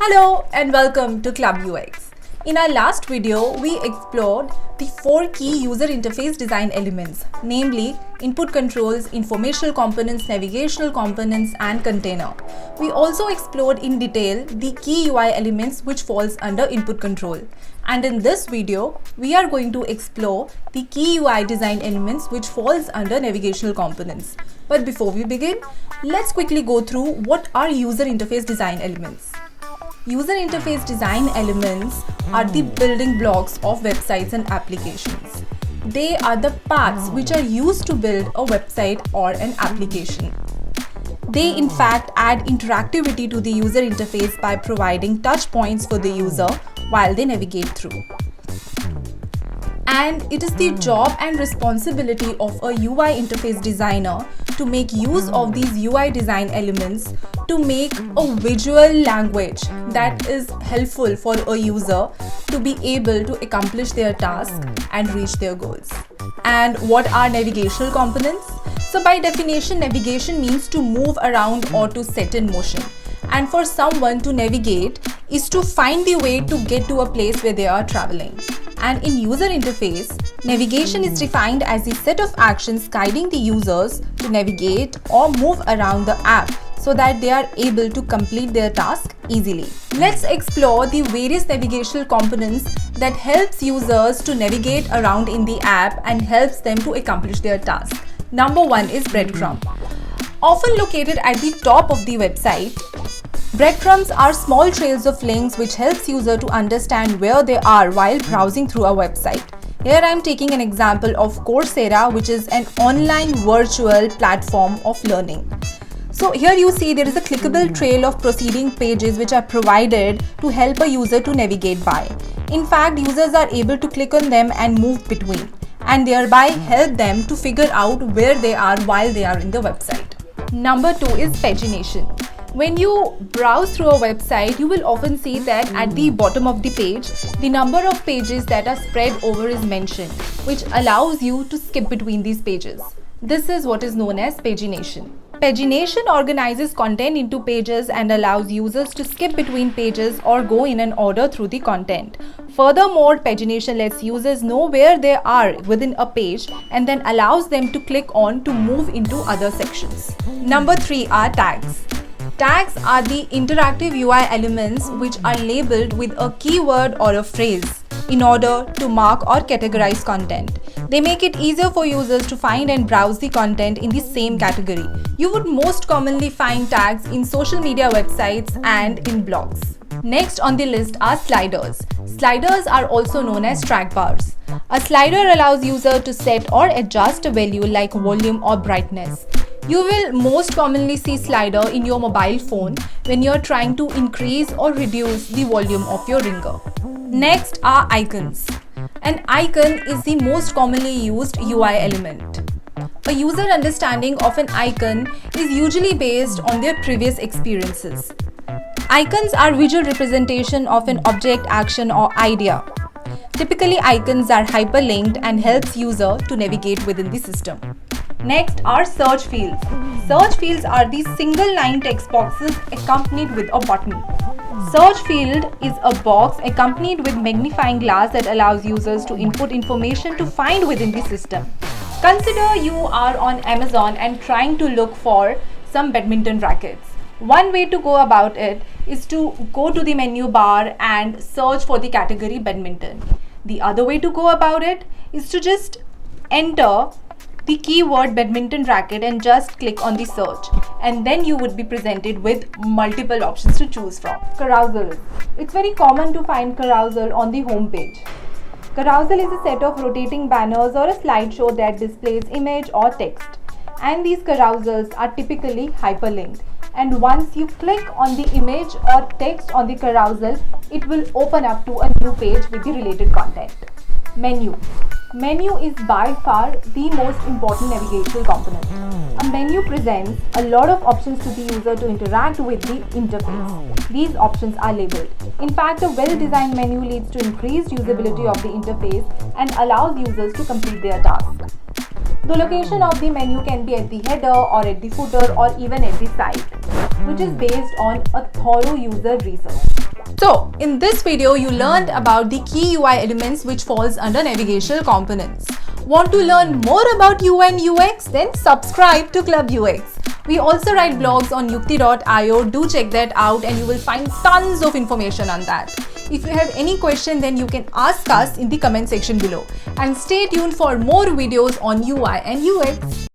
Hello and welcome to Club UX. In our last video, we explored the 4 key user interface design elements, namely input controls, informational components, navigational components, and container. We also explored in detail the key UI elements which falls under input control. And in this video, we are going to explore the key UI design elements which falls under navigational components. But before we begin, let's quickly go through what are user interface design elements. User interface design elements are the building blocks of websites and applications. They are the paths which are used to build a website or an application. They in fact add interactivity to the user interface by providing touch points for the user while they navigate through. And it is the job and responsibility of a UI interface designer to make use of these UI design elements to make a visual language that is helpful for a user to be able to accomplish their task and reach their goals. And what are navigational components? So by definition, navigation means to move around or to set in motion. And for someone to navigate is to find the way to get to a place where they are traveling. And in user interface, navigation is defined as the set of actions guiding the users to navigate or move around the app so that they are able to complete their task easily. Let's explore the various navigational components that helps users to navigate around in the app and helps them to accomplish their task. Number 1 is breadcrumb. Often located at the top of the website, breadcrumbs are small trails of links which helps user to understand where they are while browsing through a website. Here I am taking an example of Coursera, which is an online virtual platform of learning. So here you see there is a clickable trail of proceeding pages which are provided to help a user to navigate by. In fact, users are able to click on them and move between, and thereby help them to figure out where they are while they are in the website. Number 2 is pagination. When you browse through a website, you will often see that at the bottom of the page, the number of pages that are spread over is mentioned, which allows you to skip between these pages. This is what is known as pagination. Pagination organizes content into pages and allows users to skip between pages or go in an order through the content. Furthermore, pagination lets users know where they are within a page and then allows them to click on to move into other sections. Number 3 are tags. Tags are the interactive UI elements which are labeled with a keyword or a phrase in order to mark or categorize content. They make it easier for users to find and browse the content in the same category. You would most commonly find tags in social media websites and in blogs. Next on the list are sliders. Sliders are also known as track bars. A slider allows user to set or adjust a value like volume or brightness. You will most commonly see slider in your mobile phone when you are trying to increase or reduce the volume of your ringer. Next are icons. An icon is the most commonly used UI element. A user understanding of an icon is usually based on their previous experiences. Icons are visual representation of an object, action, or idea. Typically, icons are hyperlinked and helps user to navigate within the system. Next are search fields. Search fields are the single line text boxes accompanied with a button. Search field is a box accompanied with magnifying glass that allows users to input information to find within the system. Consider you are on Amazon and trying to look for some badminton rackets. One way to go about it is to go to the menu bar and search for the category badminton. The other way to go about it is to just enter the keyword badminton racket and just click on the search, and then you would be presented with multiple options to choose from. Carousel. It's very common to find carousel on the home page. Carousel is a set of rotating banners or a slideshow that displays image or text, and these carousels are typically hyperlinked, and once you click on the image or text on the carousel, it will open up to a new page with the related content. Menu. Menu is by far the most important navigational component. A menu presents a lot of options to the user to interact with the interface. These options are labeled. In fact, a well-designed menu leads to increased usability of the interface and allows users to complete their task. The location of the menu can be at the header or at the footer or even at the side, which is based on a thorough user research. So, in this video, you learned about the key UI elements which falls under navigational components. Want to learn more about UI and UX? Then subscribe to Club UX. We also write blogs on yukti.io. Do check that out and you will find tons of information on that. If you have any question, then you can ask us in the comment section below. And stay tuned for more videos on UI and UX.